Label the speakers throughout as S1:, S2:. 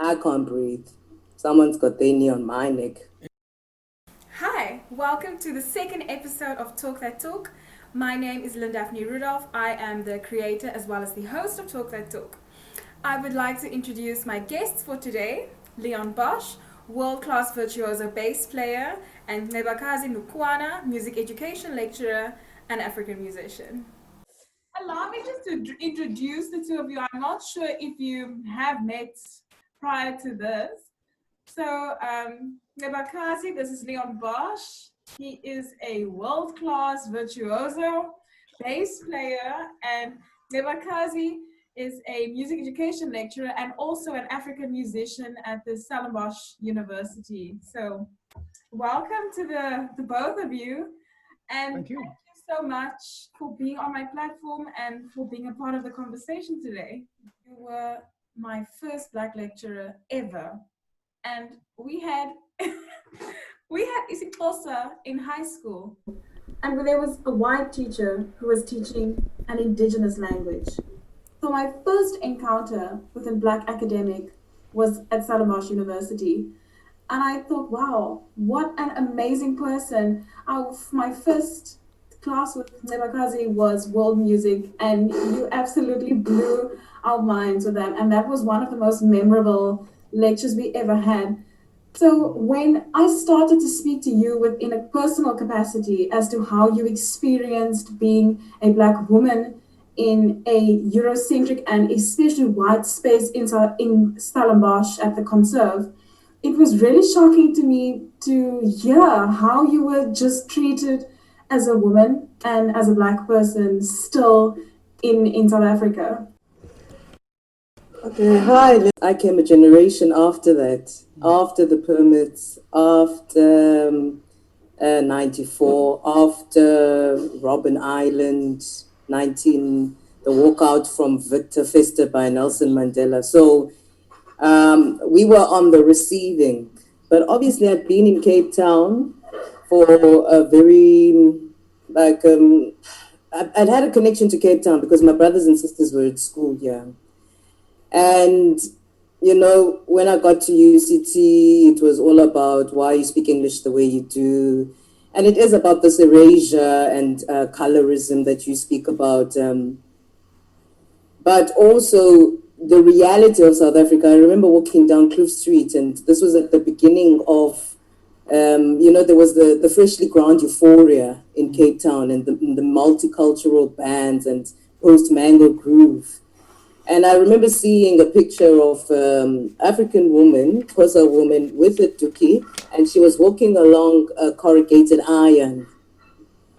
S1: I can't breathe. Someone's got their knee on my neck.
S2: Hi, welcome to the second episode of Talk That Talk. My name is D.A.P.H.N.E Rudolph. I am the creator as well as the host of Talk That Talk. I would like to introduce my guests for today, Leon Bosch, world-class virtuoso bass player, and Ncebakazi Mnukwana, music education lecturer and African musician.
S3: Allow me just to introduce the two of you. I'm not sure if you have met prior to this. So, Ncebakazi, this is Leon Bosch. He is a world-class virtuoso bass player, and Ncebakazi is a music education lecturer and also an African musician at the Bosch University. So, welcome to the both of you. And
S4: Thank you.
S3: thank you so much for being on my platform and for being a part of the conversation today. You were my first Black lecturer ever. And we had isiXhosa in high school. And there was a white teacher who was teaching an indigenous language. So my first encounter with a Black academic was at Stellenbosch University. And I thought, wow, what an amazing person. My first class with Ncebakazi was world music, and you absolutely blew our minds with that. And that was one of the most memorable lectures we ever had. So when I started to speak to you within a personal capacity as to how you experienced being a Black woman in a Eurocentric and especially white space in Stellenbosch at the Conserve, it was really shocking to me to hear how you were just treated as a woman and as a Black person still in South Africa.
S1: Okay, hi. I came a generation after that, after the permits, after 94, after Robben Island, the walkout from Victor Vista by Nelson Mandela. So we were on the receiving. But obviously, I'd been in Cape Town for a very, like, I'd had a connection to Cape Town because my brothers and sisters were at school here. And, you know, when I got to UCT, it was all about why you speak English the way you do. And it is about this erasure and colorism that you speak about. But also the reality of South Africa. I remember walking down Kloof Street, and this was at the beginning of, there was the freshly ground euphoria in Cape Town and the multicultural bands and post-Mango Groove. And I remember seeing a picture of African woman, Xhosa woman, with a tuki, and she was walking along a corrugated iron.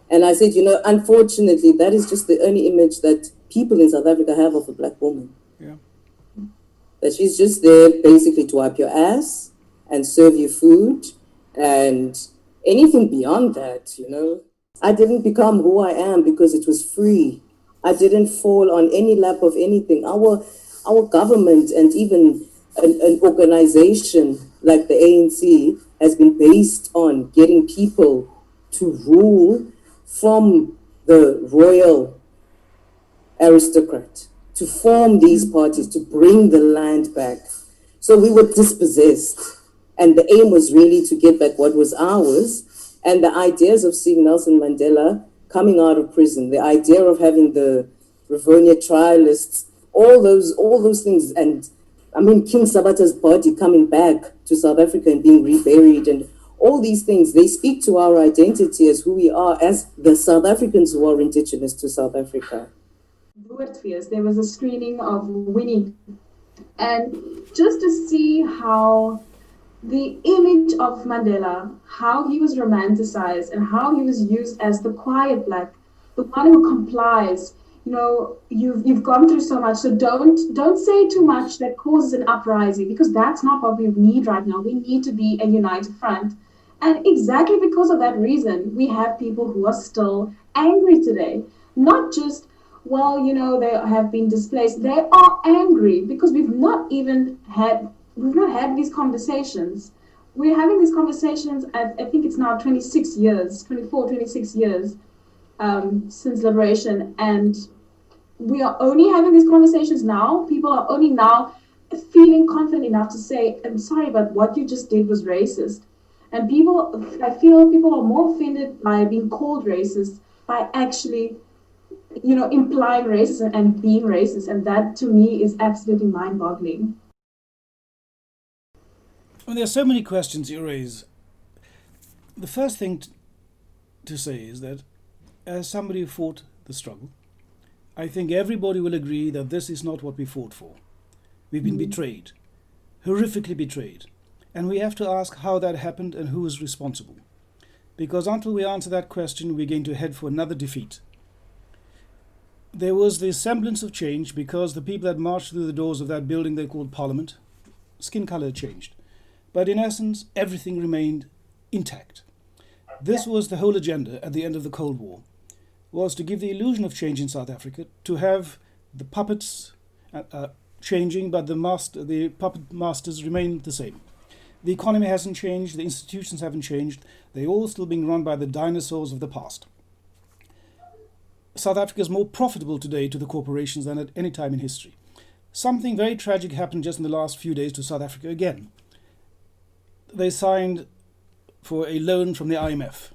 S1: And I said, unfortunately, that is just the only image that people in South Africa have of a Black woman.
S4: Yeah.
S1: That she's just there basically to wipe your ass and serve you food and anything beyond that, I didn't become who I am because it was free. I didn't fall on any lap of anything. Our government and even an organization like the ANC has been based on getting people to rule from the royal aristocrat, to form these parties, to bring the land back. So we were dispossessed. And the aim was really to get back what was ours. And the ideas of seeing Nelson Mandela coming out of prison, the idea of having the Rivonia trialists, all those things. And I mean, King Sabata's body coming back to South Africa and being reburied, and all these things, they speak to our identity as who we are, as the South Africans who are indigenous to South Africa.
S3: There was a screening of Winnie, and just to see how the image of Mandela, how he was romanticized and how he was used as the quiet Black, the one who complies. You've gone through so much, so don't say too much that causes an uprising, because that's not what we need right now. We need to be a united front. And exactly because of that reason, we have people who are still angry today. Not just, they have been displaced. They are angry because we've not had these conversations. We're having these conversations at, I think it's now 26 years since liberation, and we are only having these conversations now. People are only now feeling confident enough to say, I'm sorry, but what you just did was racist. And people, I feel people are more offended by being called racist by actually, implying racism and being racist. And that to me is absolutely mind boggling.
S4: Well, there are so many questions you raise. The first thing to say is that, as somebody who fought the struggle, I think everybody will agree that this is not what we fought for. We've been betrayed, horrifically betrayed. And we have to ask how that happened and who is responsible. Because until we answer that question, we're going to head for another defeat. There was the semblance of change because the people that marched through the doors of that building they called Parliament, skin colour changed. But in essence, everything remained intact. This was the whole agenda at the end of the Cold War, was to give the illusion of change in South Africa, to have the puppets changing, but the puppet masters remained the same. The economy hasn't changed, the institutions haven't changed, they're all still being run by the dinosaurs of the past. South Africa is more profitable today to the corporations than at any time in history. Something very tragic happened just in the last few days to South Africa again. They signed for a loan from the IMF.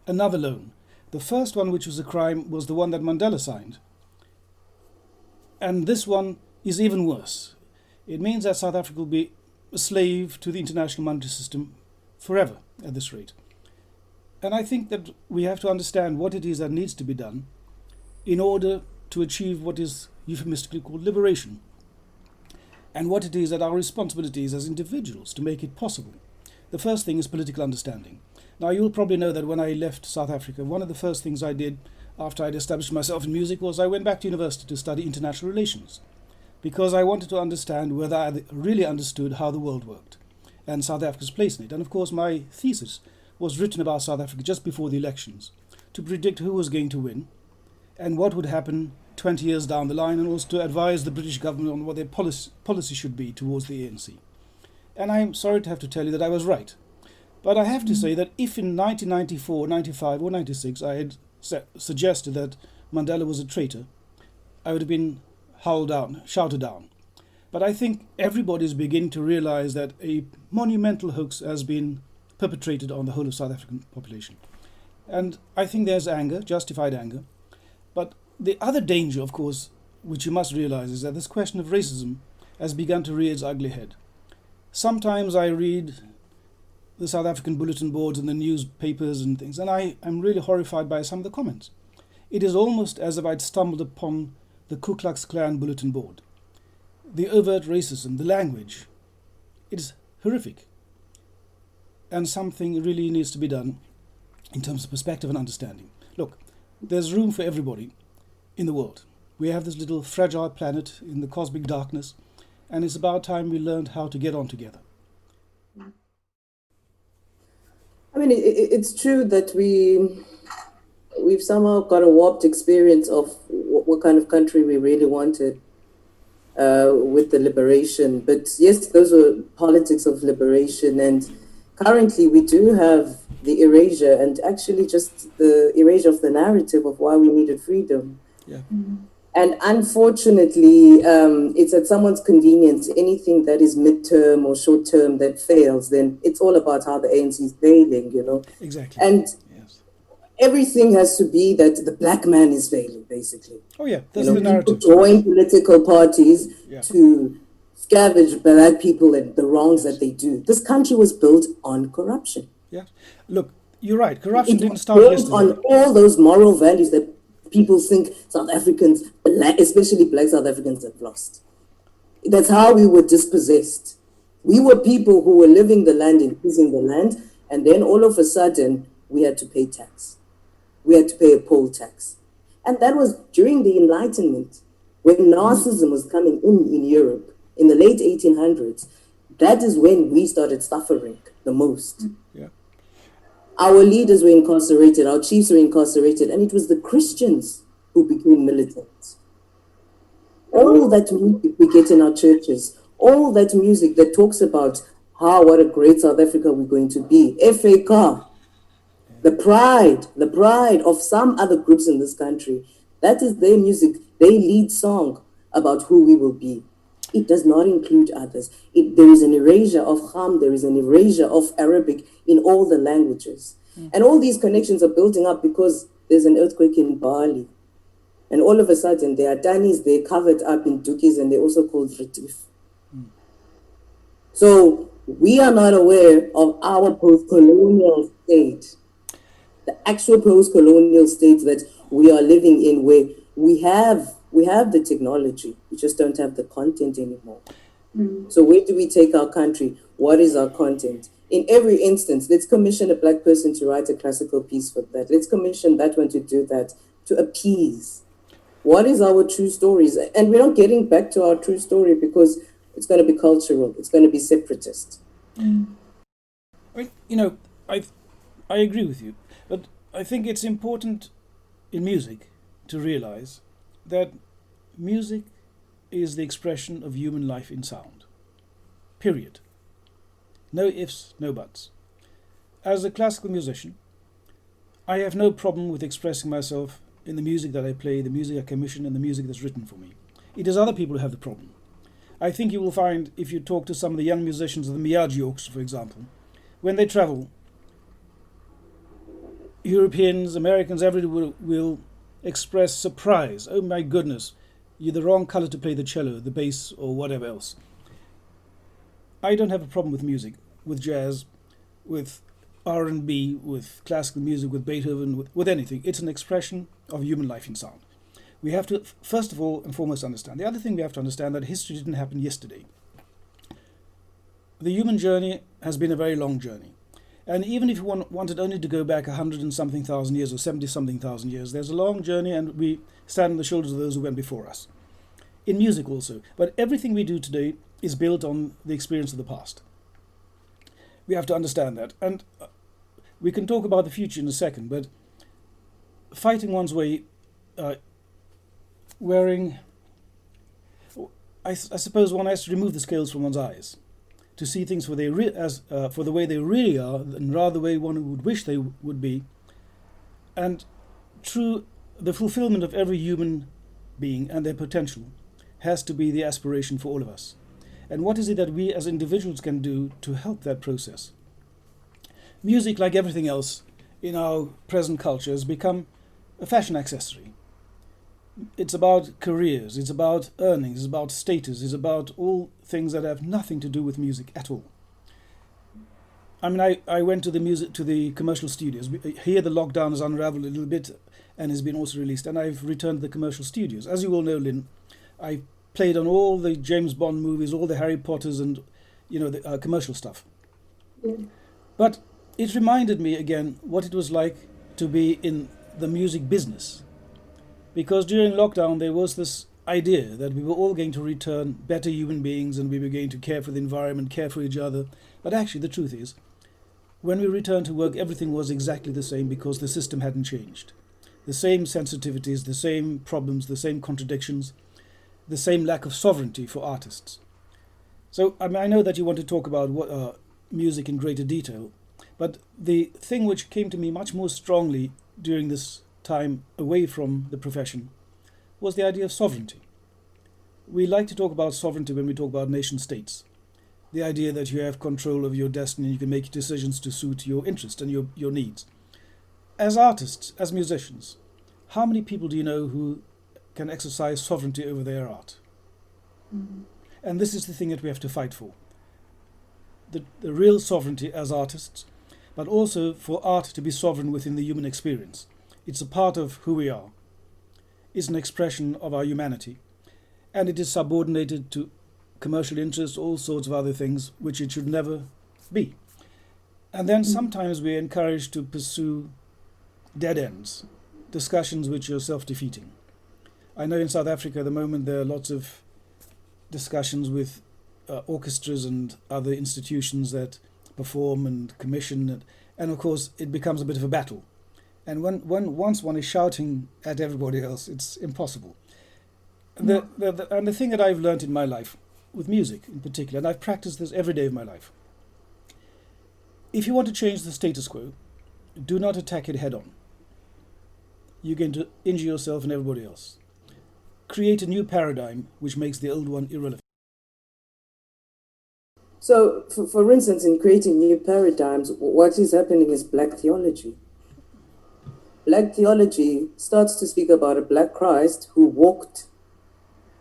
S4: Another loan. The first one, which was a crime, was the one that Mandela signed. And this one is even worse. It means that South Africa will be a slave to the international monetary system forever at this rate. And I think that we have to understand what it is that needs to be done in order to achieve what is euphemistically called liberation, and what it is that our responsibilities as individuals to make it possible. The first thing is political understanding. Now, you'll probably know that when I left South Africa, one of the first things I did after I'd established myself in music was I went back to university to study international relations, because I wanted to understand whether I really understood how the world worked and South Africa's place in it. And of course, my thesis was written about South Africa just before the elections to predict who was going to win and what would happen 20 years down the line, and also to advise the British government on what their policy should be towards the ANC. And I'm sorry to have to tell you that I was right. But I have to say that if in 1994, 95 or 96 I had suggested that Mandela was a traitor, I would have been shouted down. But I think everybody is beginning to realize that a monumental hoax has been perpetrated on the whole of South African population. And I think there's anger, justified anger. But the other danger, of course, which you must realize, is that this question of racism has begun to rear its ugly head. Sometimes I read the South African bulletin boards and the newspapers and things, and I'm really horrified by some of the comments. It is almost as if I'd stumbled upon the Ku Klux Klan bulletin board. The overt racism, the language, it is horrific. And something really needs to be done in terms of perspective and understanding. Look, there's room for everybody in the world. We have this little fragile planet in the cosmic darkness, and it's about time we learned how to get on together.
S1: I mean, it's true that we've somehow got a warped experience of what kind of country we really wanted with the liberation. But yes, those were politics of liberation, and currently we do have the erasure, and actually just the erasure of the narrative of why we needed freedom.
S4: Yeah.
S1: And unfortunately, it's at someone's convenience. Anything that is midterm or short term that fails, then it's all about how the ANC is failing,
S4: Exactly.
S1: And
S4: yes.
S1: Everything has to be that the black man is failing, basically.
S4: Oh yeah, that's the narrative.
S1: Join political parties
S4: Yeah.
S1: to scavenge black people and the wrongs that they do. This country was built on corruption.
S4: Yeah. Look, you're right. Corruption
S1: It
S4: didn't
S1: was
S4: start
S1: built
S4: yesterday.
S1: on all those moral values that people think South Africans, especially black South Africans, have lost. That's how we were dispossessed. We were people who were living the land and using the land, and then all of a sudden we had to pay tax. We had to pay a poll tax. And that was during the Enlightenment, when Nazism was coming in Europe in the late 1800s. That is when we started suffering the most.
S4: Yeah.
S1: Our leaders were incarcerated, our chiefs were incarcerated, and it was the Christians who became militant. All that music we get in our churches, all that music that talks about what a great South Africa we're going to be, FAK, the pride of some other groups in this country, that is their music, their lead song about who we will be. It does not include others. There is an erasure of Ham, there is an erasure of Arabic in all the languages. And all these connections are building up because there's an earthquake in Bali. And all of a sudden, there are Danis, they're covered up in Dukis, and they're also called Retief. So we are not aware of our post-colonial state, the actual post-colonial state that we are living in, where we have the technology, we just don't have the content anymore. So where do we take our country? What is our content? In every instance, let's commission a black person to write a classical piece for that. Let's commission that one to do that, to appease. What is our true stories? And we're not getting back to our true story because it's going to be cultural. It's going to be separatist.
S4: I mean, I agree with you, but I think it's important in music to realize that music is the expression of human life in sound. Period. No ifs, no buts. As a classical musician, I have no problem with expressing myself in the music that I play, the music I commission, and the music that's written for me. It is other people who have the problem. I think you will find, if you talk to some of the young musicians of the Miyagi Orchestra, for example, when they travel, Europeans, Americans, everybody will express surprise. Oh my goodness, you're the wrong color to play the cello, the bass, or whatever else. I don't have a problem with music, with jazz, with R&B, with classical music, with Beethoven, with anything. It's an expression of human life in sound. We have to, first of all and foremost, understand. The other thing we have to understand that history didn't happen yesterday. The human journey has been a very long journey. And even if you wanted only to go back 100 and something thousand years or 70 something thousand years, there's a long journey and we stand on the shoulders of those who went before us. In music also. But everything we do today is built on the experience of the past. We have to understand that. And we can talk about the future in a second, but fighting one's way, I suppose one has to remove the scales from one's eyes to see things for the way they really are, and rather the way one would wish they would be. And through the fulfillment of every human being and their potential has to be the aspiration for all of us. And what is it that we as individuals can do to help that process? Music, like everything else in our present culture, has become a fashion accessory. It's about careers, it's about earnings, it's about status, it's about all things that have nothing to do with music at all. I mean, I went to the commercial studios. Here the lockdown has unraveled a little bit and has been also released, and I've returned to the commercial studios. As you all know, Lynn, I played on all the James Bond movies, all the Harry Potters and, the commercial stuff.
S3: Yeah.
S4: But it reminded me again what it was like to be in the music business. Because during lockdown there was this idea that we were all going to return better human beings and we were going to care for the environment, care for each other. But actually the truth is, when we returned to work, everything was exactly the same because the system hadn't changed. The same sensitivities, the same problems, the same contradictions, the same lack of sovereignty for artists. So I know that you want to talk about music in greater detail, but the thing which came to me much more strongly during this time away from the profession was the idea of sovereignty. We like to talk about sovereignty when we talk about nation states. The idea that you have control of your destiny, you can make decisions to suit your interest and your needs. As artists, as musicians, how many people do you know who can exercise sovereignty over their art?
S3: Mm-hmm.
S4: And this is the thing that we have to fight for. The real sovereignty as artists, but also for art to be sovereign within the human experience. It's a part of who we are. It's an expression of our humanity. And it is subordinated to commercial interests, all sorts of other things, which it should never be. And then sometimes we're encouraged to pursue dead ends, discussions which are self-defeating. I know in South Africa at the moment there are lots of discussions with orchestras and other institutions that perform and commission, and of course it becomes a bit of a battle. And once one is shouting at everybody else, it's impossible. And the thing that I've learned in my life, with music in particular, and I've practiced this every day of my life, if you want to change the status quo, do not attack it head on. You're going to injure yourself and everybody else. Create a new paradigm which makes the old one irrelevant.
S1: So, for instance, in creating new paradigms, what is happening is black theology. Black theology starts to speak about a black Christ who walked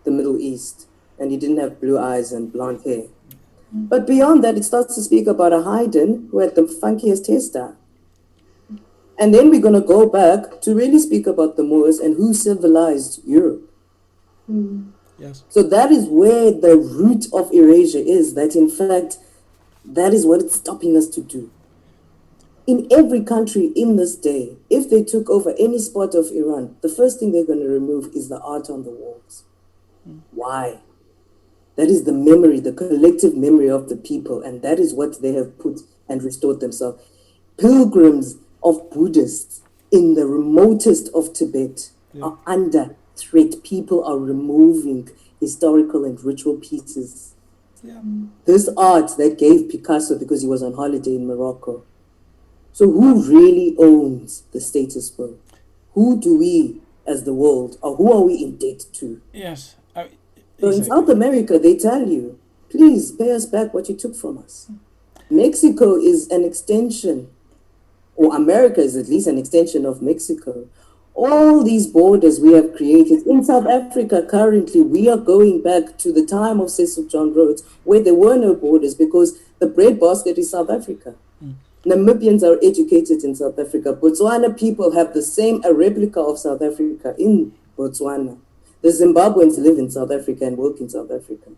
S1: the Middle East, and he didn't have blue eyes and blonde hair. But beyond that, it starts to speak about a Haydn who had the funkiest hairstyle. And then we're going to go back to really speak about the Moors and who civilized Europe.
S4: Yes.
S1: So that is where the root of erasure is, that in fact, that is what it's stopping us to do. In every country in this day, if they took over any spot of Iran, the first thing they're going to remove is the art on the walls. Why? That is the memory, the collective memory of the people, and that is what they have put and restored themselves. Pilgrims of Buddhists in the remotest of Tibet are under threat. People are removing historical and ritual pieces. This art that gave Picasso because he was on holiday in Morocco. So who really owns the status quo? Who do we as the world, or who are we in debt to?
S4: Yes.
S1: So in South America, they tell you, please pay us back what you took from us. Mexico is an extension, or America is at least an extension of Mexico. All these borders we have created. In South Africa, currently, we are going back to the time of Cecil John Rhodes, where there were no borders because the breadbasket is South Africa. Namibians are educated in South Africa. Botswana people have the same, a replica of South Africa in Botswana. The Zimbabweans live in South Africa and work in South Africa.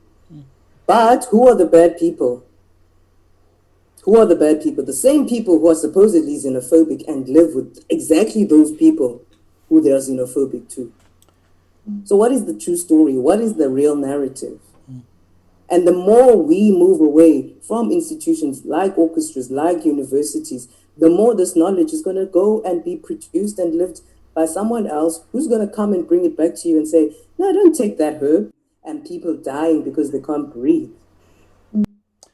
S1: But who are the bad people? Who are the bad people? The same people who are supposedly xenophobic and live with exactly those people who they are xenophobic to. So what is the true story? What is the real narrative? And the more we move away from institutions like orchestras, like universities, the more this knowledge is going to go and be produced and lived by someone else who's going to come and bring it back to you and say, no, don't take that herb. And people dying because they can't breathe.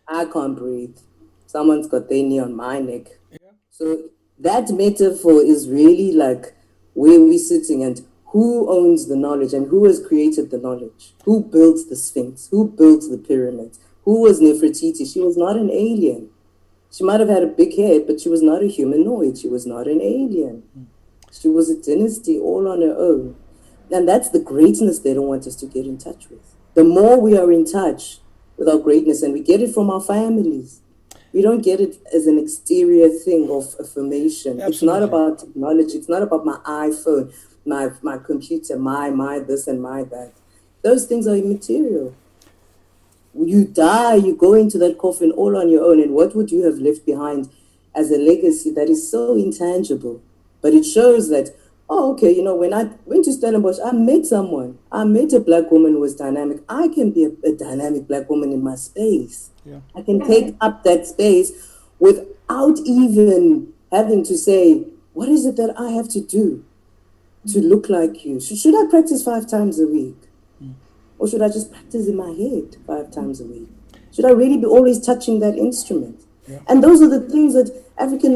S1: I can't breathe. Someone's got their knee on my neck. So that metaphor is really like where we're sitting and who owns the knowledge and who has created the knowledge? Who built the Sphinx? Who built the pyramids? Who was Nefertiti? She was not an alien. She might have had a big head, but she was not a humanoid. She was not an alien. She was a dynasty all on her own. And that's the greatness they don't want us to get in touch with. The more we are in touch with our greatness, and we get it from our families, we don't get it as an exterior thing of affirmation.
S4: Absolutely.
S1: It's not about technology. It's not about my iPhone, my computer, my this and my that. Those things are immaterial. You die, you go into that coffin all on your own, and what would you have left behind as a legacy that is so intangible? But it shows that, oh, okay, when I went to Stellenbosch, I met someone. I met a black woman who was dynamic. I can be a dynamic black woman in my space.
S4: Yeah.
S1: I can take up that space without even having to say, what is it that I have to do to look like you? Should I practice 5 times a week? Or should I just practice in my head 5 times a week? Should I really be always touching that instrument?
S4: Yeah.
S1: And those are the things that African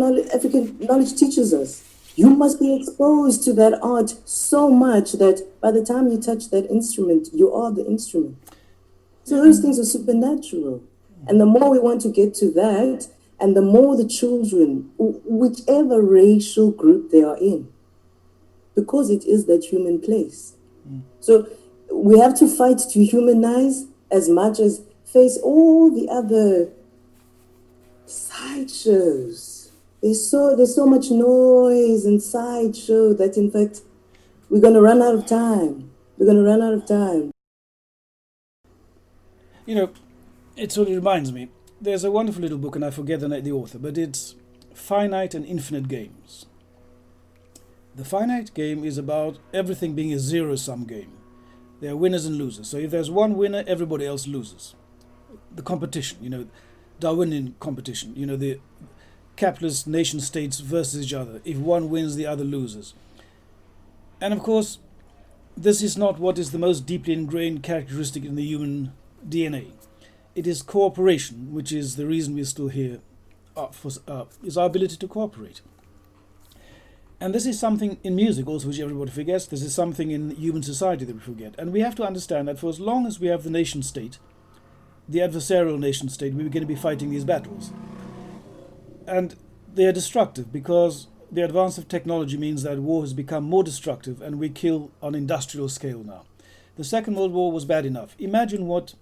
S1: knowledge teaches us. You must be exposed to that art so much that by the time you touch that instrument, you are the instrument. So those things are supernatural. And the more we want to get to that, and the more the children, whichever racial group they are in, because it is that human place. So we have to fight to humanize as much as face all the other sideshows. There's so much noise and sideshow that in fact we're going to run out of time. We're going to run out of time.
S4: It sort of reminds me. There's a wonderful little book, and I forget the author, but it's Finite and Infinite Games. The finite game is about everything being a zero-sum game. There are winners and losers. So if there's one winner, everybody else loses. The competition, Darwinian competition, the capitalist nation states versus each other. If one wins, the other loses. And of course, this is not what is the most deeply ingrained characteristic in the human DNA. It is cooperation, which is the reason we're still here, is our ability to cooperate. And this is something in music also which everybody forgets. This is something in human society that we forget. And we have to understand that for as long as we have the nation state, the adversarial nation state, we were going to be fighting these battles. And they are destructive because the advance of technology means that war has become more destructive and we kill on industrial scale now. The Second World War was bad enough. Imagine what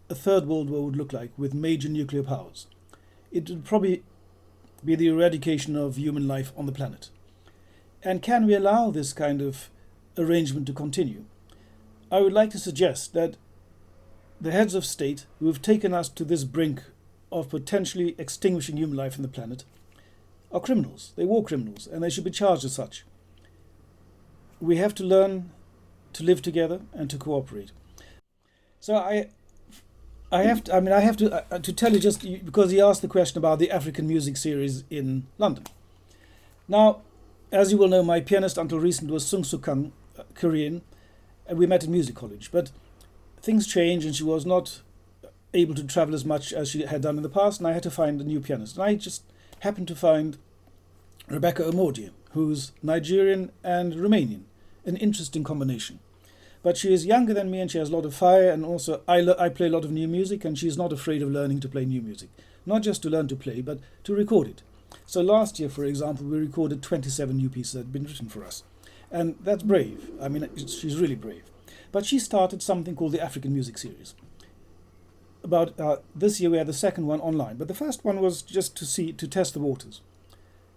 S4: a Third World War would look like with major nuclear powers. It would probably be the eradication of human life on the planet. And can we allow this kind of arrangement to continue? I would like to suggest that the heads of state who have taken us to this brink of potentially extinguishing human life on the planet are criminals. They're war criminals, and they should be charged as such. We have to learn to live together and to cooperate. So I have to tell you, just because he asked the question about the African music series in London. Now, as you will know, my pianist until recent was Sung Soo Kang, Korean, and we met at music college. But things changed, and she was not able to travel as much as she had done in the past, and I had to find a new pianist. And I just happened to find Rebecca Omodie, who's Nigerian and Romanian, an interesting combination. But she is younger than me and she has a lot of fire, and also I play a lot of new music, and she's not afraid of learning to play new music. Not just to learn to play, but to record it. So last year, for example, we recorded 27 new pieces that had been written for us. And that's brave. I mean, she's really brave. But she started something called the African Music Series. About this year we had the second one online, but the first one was just to test the waters,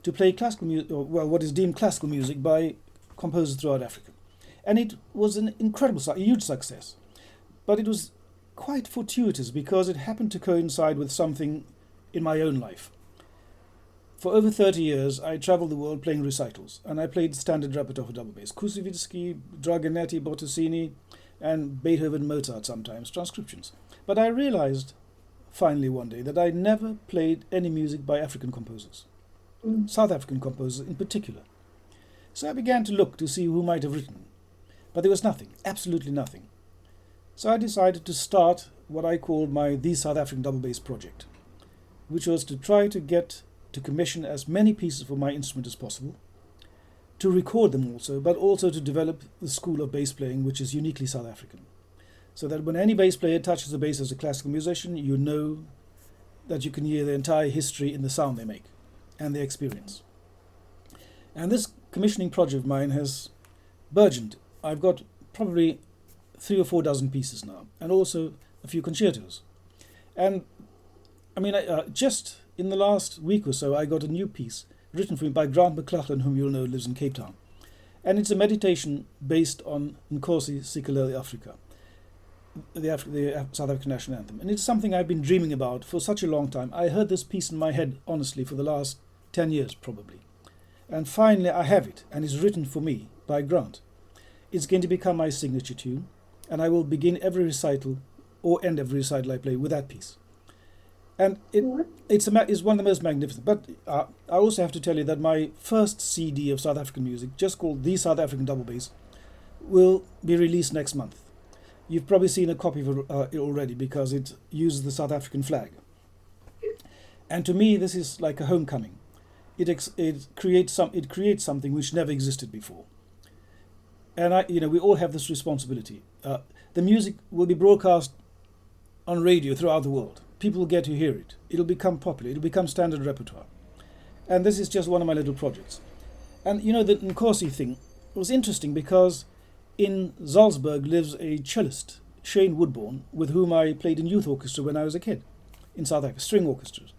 S4: to play classical music, or well, what is deemed classical music by composers throughout Africa. And it was an incredible, a huge success. But it was quite fortuitous because it happened to coincide with something in my own life. For over 30 years, I traveled the world playing recitals, and I played standard repertoire for double bass. Kusevitsky, Dragonetti, Bottesini, and Beethoven, Mozart sometimes, transcriptions. But I realized, finally one day, that I never played any music by African composers, South African composers in particular. So I began to look to see who might have written. But there was nothing, absolutely nothing. So I decided to start what I called my The South African Double Bass project, which was to try to get to commission as many pieces for my instrument as possible, to record them also, but also to develop the school of bass playing, which is uniquely South African. So that when any bass player touches the bass as a classical musician, you know that you can hear the entire history in the sound they make and their experience. And this commissioning project of mine has burgeoned. I've got probably 3 or 4 dozen pieces now, and also a few concertos. And I mean, just in the last week or so, I got a new piece written for me by Grant McLaughlin, whom you'll know lives in Cape Town. And it's a meditation based on Nkosi Sikelel' Afrika, the South African national anthem. And it's something I've been dreaming about for such a long time. I heard this piece in my head, honestly, for the last 10 years, probably. And finally, I have it, and it's written for me by Grant. It's going to become my signature tune, and I will begin every recital or end every recital I play with that piece. And it's one of the most magnificent. But I also have to tell you that my first CD of South African music, just called The South African Double Bass, will be released next month. You've probably seen a copy of it already because it uses the South African flag. And to me, this is like a homecoming. It creates something which never existed before. And we all have this responsibility. The music will be broadcast on radio throughout the world. People will get to hear it. It'll become popular. It'll become standard repertoire. And this is just one of my little projects. And the Nkosi thing was interesting because in Salzburg lives a cellist, Shane Woodbourne, with whom I played in youth orchestra when I was a kid, in South Africa, string orchestras.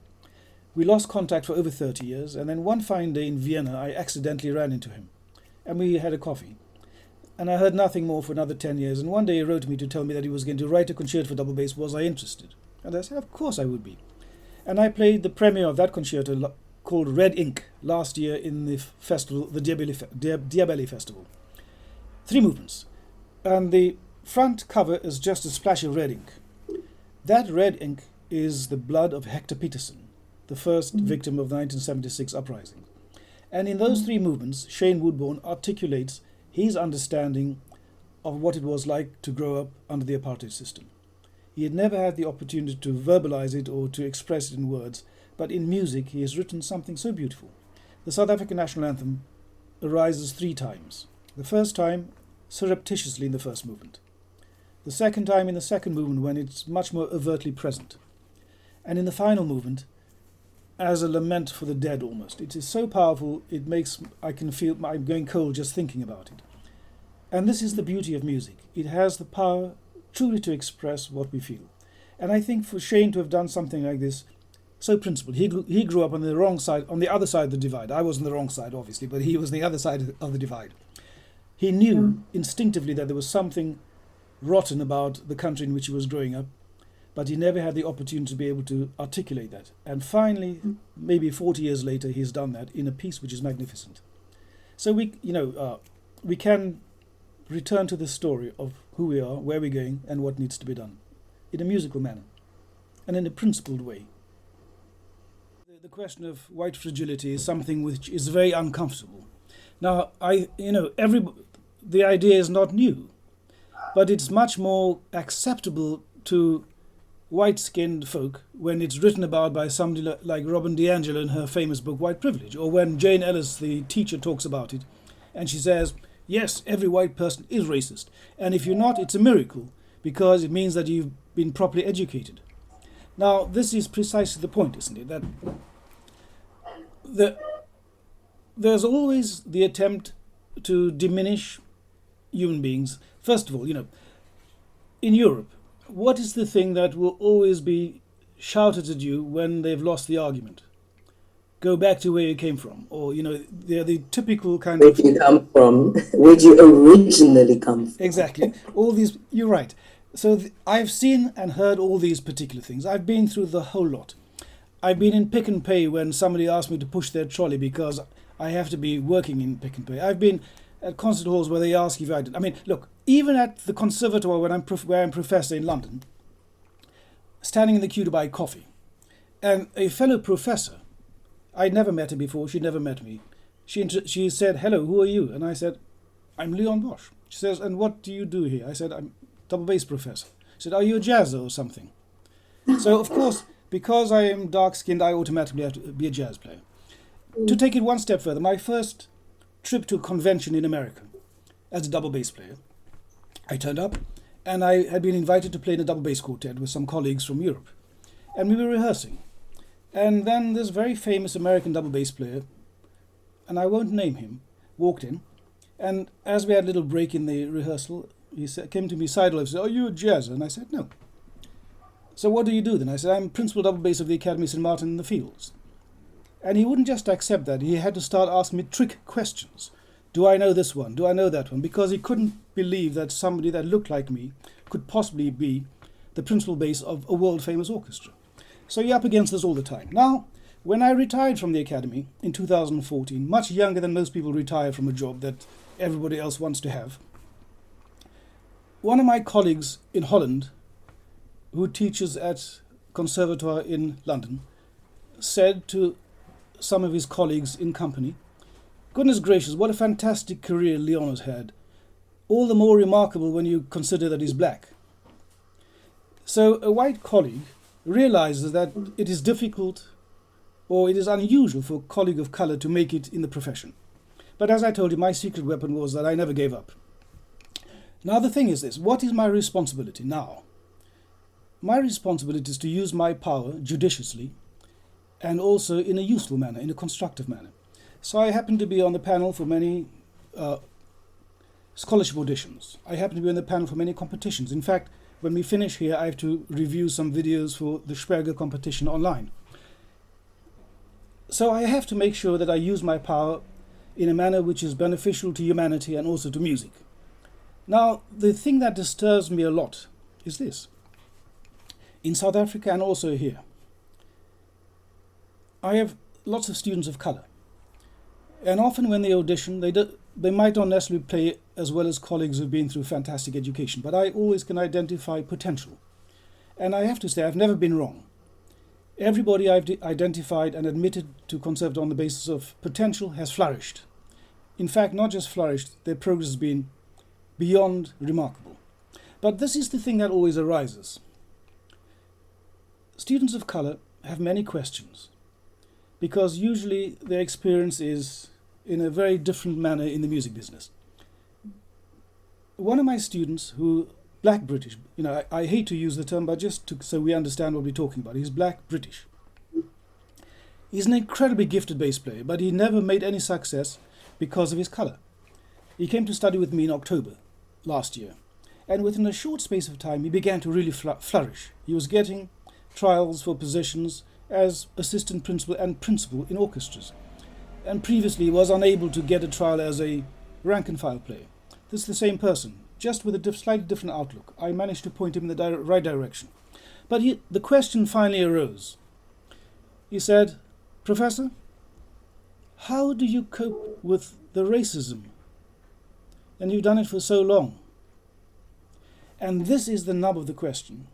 S4: We lost contact for over 30 years, and then one fine day in Vienna, I accidentally ran into him, and we had a coffee. And I heard nothing more for another 10 years, and one day he wrote me to tell me that he was going to write a concerto for double bass. Was I interested? And I said, of course I would be. And I played the premiere of that concerto called Red Ink last year in the festival, the D.A.P.H.N.E festival. 3 movements. And the front cover is just a splash of red ink. That red ink is the blood of Hector Peterson, the first victim of the 1976 uprising. And in those 3 movements, Shane Woodbourne articulates his understanding of what it was like to grow up under the apartheid system. He had never had the opportunity to verbalize it or to express it in words, but in music he has written something so beautiful. The South African national anthem arises 3 times. The first time, surreptitiously in the first movement. The second time in the second movement when it's much more overtly present. And in the final movement, as a lament for the dead almost. It is so powerful, I can feel I'm going cold just thinking about it. And this is the beauty of music. It has the power truly to express what we feel. And I think for Shane to have done something like this, so principled. He grew up on the wrong side, on the other side of the divide. I was on the wrong side, obviously, but he was the other side of the divide. He knew instinctively that there was something rotten about the country in which he was growing up, but he never had the opportunity to be able to articulate that. And finally, maybe 40 years later, he's done that in a piece which is magnificent. So we can return to the story of who we are, where we're going, and what needs to be done in a musical manner and in a principled way. The question of white fragility is something which is very uncomfortable. Now, the idea is not new, but it's much more acceptable to white-skinned folk when it's written about by somebody like Robin DiAngelo in her famous book White Privilege, or when Jane Ellis, the teacher, talks about it, and she says, yes, every white person is racist, and if you're not, it's a miracle, because it means that you've been properly educated. Now, this is precisely the point, isn't it? That there's always the attempt to diminish human beings. First of all, in Europe, what is the thing that will always be shouted at you when they've lost the argument? Go back to where you came from. Or, they're the typical kind
S1: Where
S4: of...
S1: do you come from? Where do you originally come from?
S4: Exactly. All these... You're right. So I've seen and heard all these particular things. I've been through the whole lot. I've been in Pick and Pay when somebody asked me to push their trolley because I have to be working in Pick and Pay. I've been at concert halls where they ask if I did. I mean, look, even at the conservatoire where I'm professor in London, standing in the queue to buy coffee, and a fellow professor, I'd never met her before, she'd never met me. She said, hello, who are you? And I said, I'm Leon Bosch. She says, and what do you do here? I said, I'm double bass professor. She said, are you a jazzer or something? So, of course, because I am dark-skinned, I automatically have to be a jazz player. To take it one step further, my first trip to a convention in America as a double bass player, I turned up and I had been invited to play in a double bass quartet with some colleagues from Europe. And we were rehearsing. And then this very famous American double bass player, and I won't name him, walked in. And as we had a little break in the rehearsal, he came to me sideways and said, are you a jazzer? And I said, no. So what do you do then? I said, I'm principal double bass of the Academy St. Martin in the Fields. And he wouldn't just accept that. He had to start asking me trick questions. Do I know this one? Do I know that one? Because he couldn't believe that somebody that looked like me could possibly be the principal bass of a world-famous orchestra. So you're up against this all the time. Now, when I retired from the Academy in 2014, much younger than most people retire from a job that everybody else wants to have, one of my colleagues in Holland, who teaches at Conservatoire in London, said to some of his colleagues in company, goodness gracious, what a fantastic career Leon has had. All the more remarkable when you consider that he's black. So a white colleague realizes that it is difficult or it is unusual for a colleague of color to make it in the profession. But as I told you, my secret weapon was that I never gave up. Now the thing is this, what is my responsibility now? My responsibility is to use my power judiciously and also in a useful manner, in a constructive manner. So I happen to be on the panel for many scholarship auditions. I happen to be on the panel for many competitions. In fact, when we finish here, I have to review some videos for the Sperger competition online. So I have to make sure that I use my power in a manner which is beneficial to humanity and also to music. Now, the thing that disturbs me a lot is this. In South Africa and also here, I have lots of students of color. And often when they audition, they might not necessarily play as well as colleagues who've been through fantastic education, but I always can identify potential. And I have to say, I've never been wrong. Everybody I've identified and admitted to Conservatoire on the basis of potential has flourished. In fact, not just flourished, their progress has been beyond remarkable. But this is the thing that always arises. Students of color have many questions because usually their experience is in a very different manner in the music business. One of my students, who black British. I hate to use the term, but so we understand what we're talking about. He's black British. He's an incredibly gifted bass player, but he never made any success because of his colour. He came to study with me in October last year, and within a short space of time he began to really flourish. He was getting trials for positions as assistant principal and principal in orchestras, and previously was unable to get a trial as a rank and file player. This is the same person, just with a slightly different outlook. I managed to point him in the right direction. But the question finally arose. He said, "Professor, how do you cope with the racism? And you've done it for so long." And this is the nub of the question.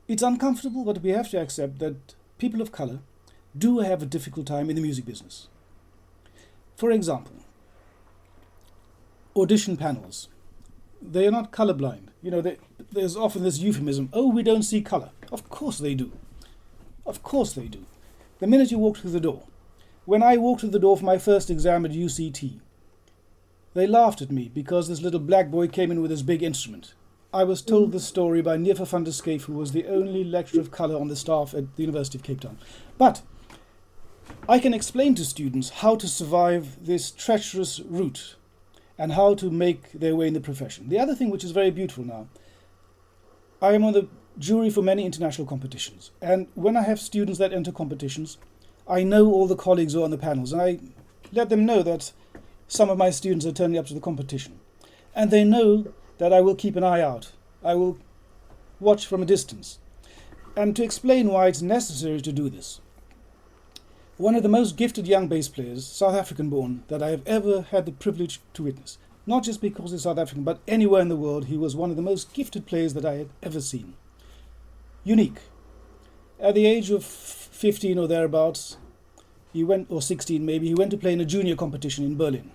S4: It's uncomfortable, but we have to accept that people of colour do have a difficult time in the music business. For example, audition panels. They are not colourblind. There's often this euphemism, "Oh, we don't see colour." Of course they do. Of course they do. The minute you walk through the door. When I walked through the door for my first exam at UCT, they laughed at me because this little black boy came in with his big instrument. I was told this story by Neerfa van der Scheef, who was the only lecturer of colour on the staff at the University of Cape Town. But I can explain to students how to survive this treacherous route and how to make their way in the profession. The other thing which is very beautiful now, I am on the jury for many international competitions, and when I have students that enter competitions, I know all the colleagues who are on the panels, and I let them know that some of my students are turning up to the competition, and they know that I will keep an eye out. I will watch from a distance. And to explain why it's necessary to do this, one of the most gifted young bass players, South African born, that I have ever had the privilege to witness, not just because he's South African, but anywhere in the world, he was one of the most gifted players that I had ever seen. Unique. At the age of 15 or thereabouts, or 16 maybe, he went to play in a junior competition in Berlin.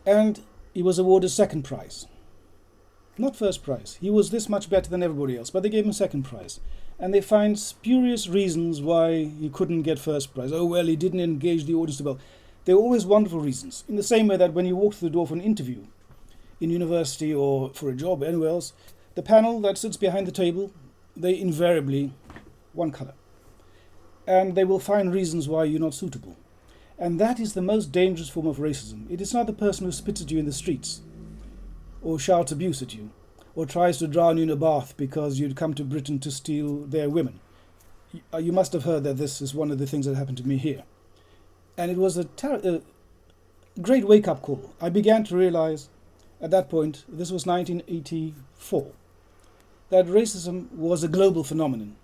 S4: And he was awarded second prize. Not first prize. He was this much better than everybody else, but they gave him second prize. And they find spurious reasons why he couldn't get first prize. Oh, well, he didn't engage the audience well. They were always wonderful reasons. In the same way that when you walk through the door for an interview in university or for a job anywhere else, the panel that sits behind the table, they invariably one colour. And they will find reasons why you're not suitable. And that is the most dangerous form of racism. It is not the person who spits at you in the streets, or shouts abuse at you, or tries to drown you in a bath because you'd come to Britain to steal their women. You must have heard that this is one of the things that happened to me here. And it was a great wake-up call. I began to realize at that point, this was 1984, that racism was a global phenomenon,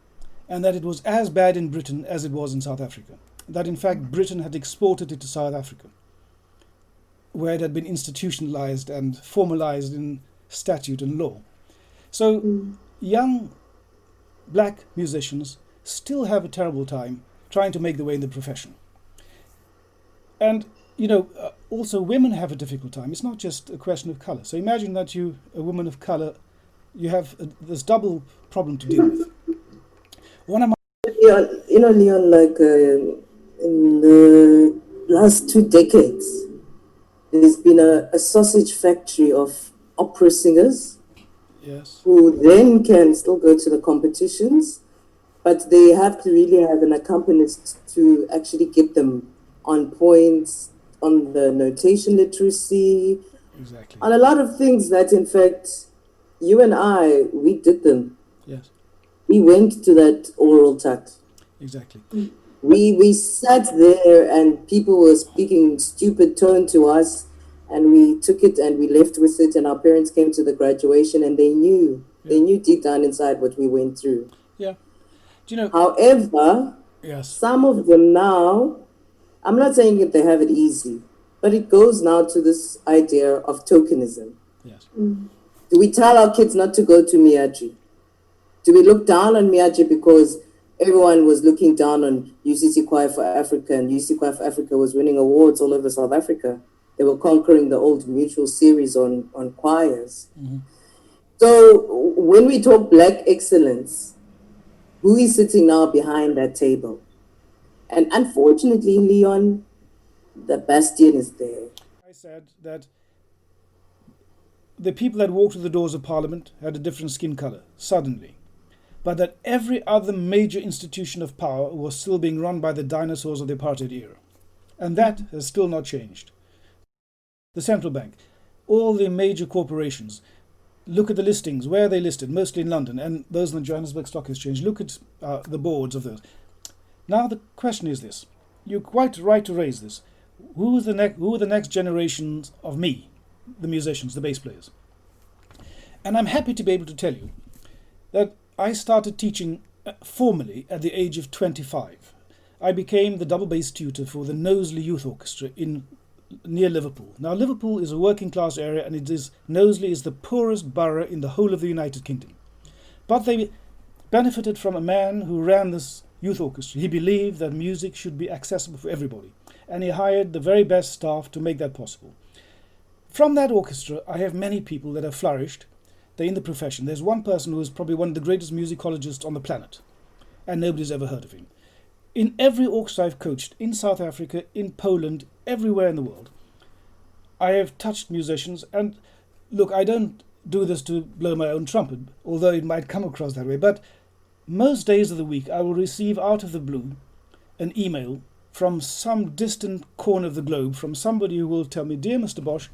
S4: and that it was as bad in Britain as it was in South Africa. That in fact Britain had exported it to South Africa, where it had been institutionalized and formalized in statute and law. So young black musicians still have a terrible time trying to make their way in the profession. And, also women have a difficult time. It's not just a question of colour. So imagine that you, a woman of colour, you have this double problem to deal with. One of my...
S1: Leon, in the last 2 decades, there's been a sausage factory of opera singers,
S4: yes,
S1: who then can still go to the competitions, but they have to really have an accompanist to actually get them on points, on the notation literacy,
S4: exactly,
S1: on a lot of things that, in fact, you and I, we did them.
S4: Yes.
S1: We went to that oral tat.
S4: Exactly.
S1: We sat there and people were speaking stupid tone to us, and we took it and we left with it, and our parents came to the graduation and they knew deep down inside what we went through.
S4: Yeah. Do you know?
S1: However,
S4: yes,
S1: some of them now, I'm not saying that they have it easy, but it goes now to this idea of tokenism.
S4: Yes.
S1: Do we tell our kids not to go to Miyaji? Do we look down on Miyaji because everyone was looking down on UCT Choir for Africa, and UCT Choir for Africa was winning awards all over South Africa? They were conquering the old mutual series on choirs.
S4: Mm-hmm.
S1: So when we talk black excellence, who is sitting now behind that table? And unfortunately, Leon, the B.A.P.H.N.E is there.
S4: I said that, the people that walked through the doors of Parliament had a different skin colour, suddenly, but that every other major institution of power was still being run by the dinosaurs of the apartheid era. And that has still not changed. The central bank, all the major corporations, look at the listings, where are they listed? Mostly in London, and those in the Johannesburg Stock Exchange. Look at the boards of those. Now the question is this. You're quite right to raise this. Who are the next generations of me, the musicians, the bass players? And I'm happy to be able to tell you that I started teaching formally at the age of 25. I became the double bass tutor for the Knowsley Youth Orchestra near Liverpool. Now Liverpool is a working class area, and Knowsley is the poorest borough in the whole of the United Kingdom. But they benefited from a man who ran this youth orchestra. He believed that music should be accessible for everybody, and he hired the very best staff to make that possible. From that orchestra, I have many people that have flourished. They're in the profession. There's one person who is probably one of the greatest musicologists on the planet, and nobody's ever heard of him. In every orchestra I've coached, in South Africa, in Poland, everywhere in the world, I have touched musicians. And look, I don't do this to blow my own trumpet, although it might come across that way, but most days of the week I will receive out of the blue an email from some distant corner of the globe from somebody who will tell me, "Dear Mr. Bosch,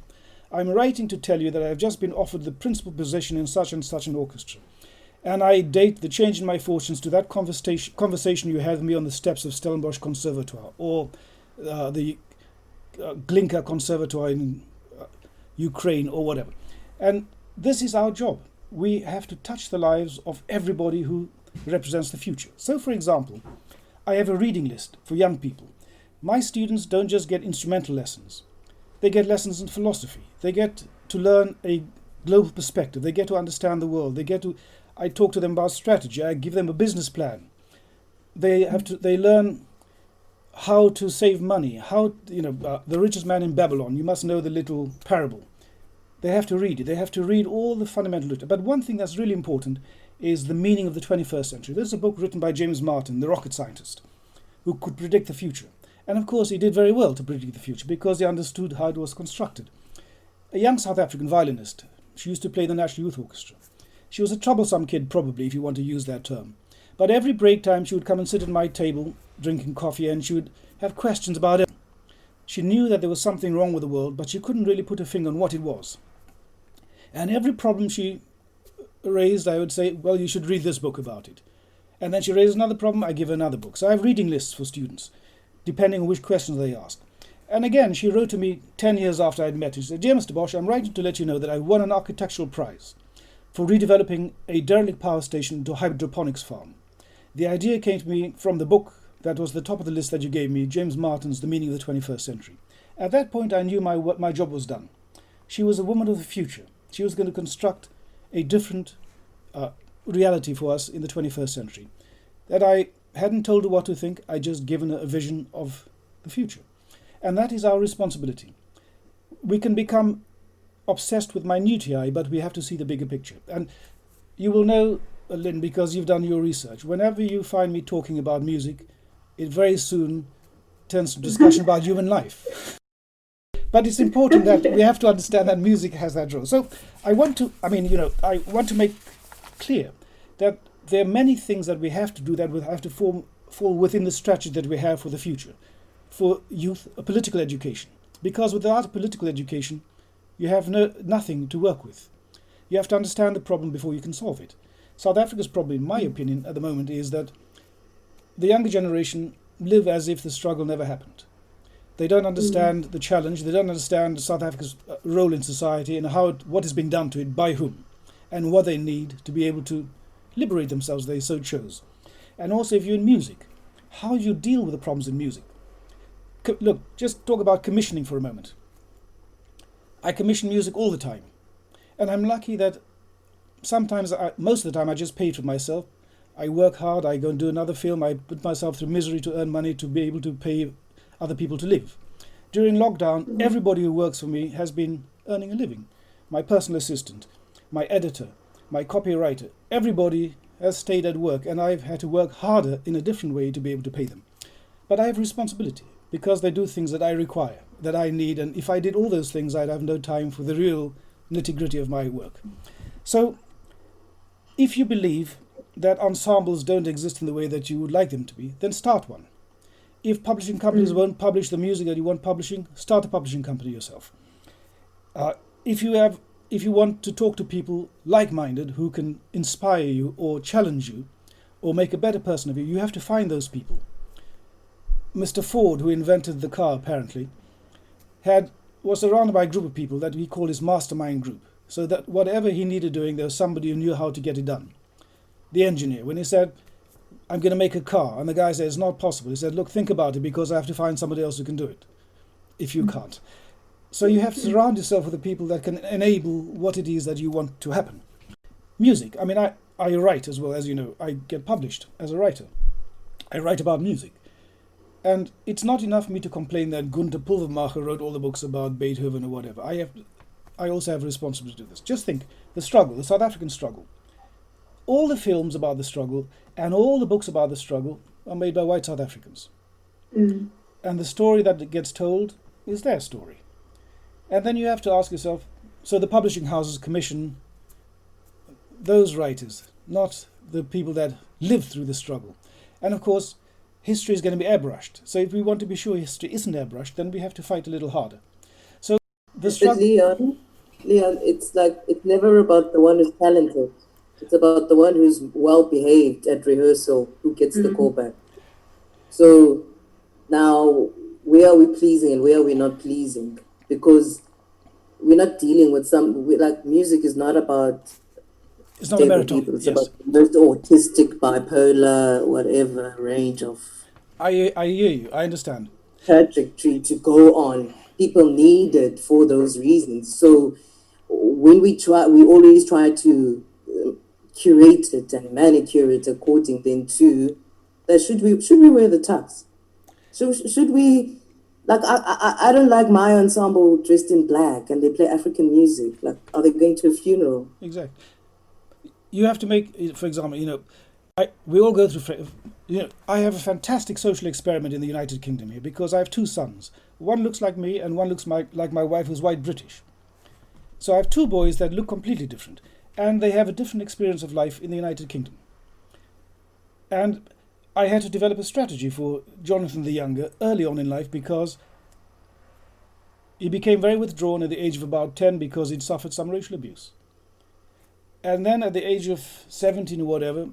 S4: I'm writing to tell you that I have just been offered the principal position in such and such an orchestra. And I date the change in my fortunes to that conversation you had with me on the steps of Stellenbosch Conservatoire, or the Glinka Conservatoire in Ukraine, or whatever." And this is our job. We have to touch the lives of everybody who represents the future. So, for example, I have a reading list for young people. My students don't just get instrumental lessons. They get lessons in philosophy. They get to learn a global perspective. They get to understand the world. I talk to them about strategy. I give them a business plan. They learn how to save money. The richest man in Babylon. You must know the little parable. They have to read it. They have to read all the fundamental literature. But one thing that's really important is the meaning of the 21st century. This is a book written by James Martin, the rocket scientist, who could predict the future. And of course, he did very well to predict the future because he understood how it was constructed. A young South African violinist. She used to play the National Youth Orchestra. She was a troublesome kid, probably, if you want to use that term. But every break time, she would come and sit at my table, drinking coffee, and she would have questions about it. She knew that there was something wrong with the world, but she couldn't really put her finger on what it was. And every problem she raised, I would say, "Well, you should read this book about it." And then she raised another problem, I give her another book. So I have reading lists for students, depending on which questions they ask. And again, she wrote to me 10 years after I'd met her. She said, "Dear Mr. Bosch, I'm writing to let you know that I won an architectural prize for redeveloping a derelict power station into a hydroponics farm. The idea came to me from the book that was the top of the list that you gave me, James Martin's The Meaning of the 21st Century. At that point, I knew my job was done. She was a woman of the future. She was going to construct a different reality for us in the 21st century. That I hadn't told her what to think, I just given her a vision of the future. And that is our responsibility. We can become obsessed with minutiae, but we have to see the bigger picture. And you will know, Lynn, because you've done your research, whenever you find me talking about music, it very soon turns to discussion about human life. But it's important that we have to understand that music has that role. So I want to make clear that there are many things that we have to do that will have to fall within the strategy that we have for the future. For youth, a political education. Because without a political education, you have nothing to work with. You have to understand the problem before you can solve it. South Africa's problem, in my opinion, at the moment is that the younger generation live as if the struggle never happened. They don't understand the challenge. They don't understand South Africa's role in society and what is being done to it by whom, and what they need to be able to liberate themselves. They so chose. And also, if you're in music, how you deal with the problems in music. Look, just talk about commissioning for a moment. I commission music all the time, and I'm lucky that most of the time, I just pay it for myself. I work hard. I go and do another film. I put myself through misery to earn money to be able to pay other people to live. During lockdown, everybody who works for me has been earning a living. My personal assistant, my editor, my copywriter, everybody has stayed at work, and I've had to work harder in a different way to be able to pay them. But I have responsibility because they do things that I require, that I need, and if I did all those things, I'd have no time for the real nitty-gritty of my work. So if you believe that ensembles don't exist in the way that you would like them to be, then start one. If publishing companies won't publish the music that you want publishing, start a publishing company yourself. If you want to talk to people like-minded who can inspire you or challenge you or make a better person of you, you have to find those people. Mr. Ford, who invented the car apparently, was surrounded by a group of people that he called his mastermind group, so that whatever he needed doing, there was somebody who knew how to get it done. The engineer, when he said, I'm going to make a car, and the guy said, it's not possible. He said, look, think about it, because I have to find somebody else who can do it, if you can't. So you have to surround yourself with the people that can enable what it is that you want to happen. Music, I mean, I write as well, as you know. I get published as a writer. I write about music. And it's not enough for me to complain that Gunther Pulvermacher wrote all the books about Beethoven or whatever. I also have a responsibility to do this. Just think, the struggle, the South African struggle. All the films about the struggle and all the books about the struggle are made by white South Africans. And the story that gets told is their story. And then you have to ask yourself, so the publishing houses commission those writers, not the people that lived through the struggle. And of course, history is going to be airbrushed. So if we want to be sure history isn't airbrushed, then we have to fight a little harder. So the struggle...
S1: But Leon, it's like, it's never about the one who's talented. It's about the one who's well-behaved at rehearsal, who gets the call back. So now, where are we pleasing and where are we not pleasing? Because we're not dealing with like music is not about
S4: it's not a marathon.
S1: People. It's about the most autistic, bipolar, whatever range of...
S4: I hear you. I understand.
S1: Trajectory to go on. People need it for those reasons. So when we always try to curate it and manicure it according then to that. Should we wear the tux? So should we, like, I don't like my ensemble dressed in black and they play African music. Like, are they going to a funeral?
S4: Exactly. You have to make, for example, we all go through, I have a fantastic social experiment in the United Kingdom here because I have two sons. One looks like me and one looks like my wife who's white British. So I have two boys that look completely different and they have a different experience of life in the United Kingdom. And I had to develop a strategy for Jonathan the younger early on in life because he became very withdrawn at the age of about 10 because he'd suffered some racial abuse. And then at the age of 17 or whatever,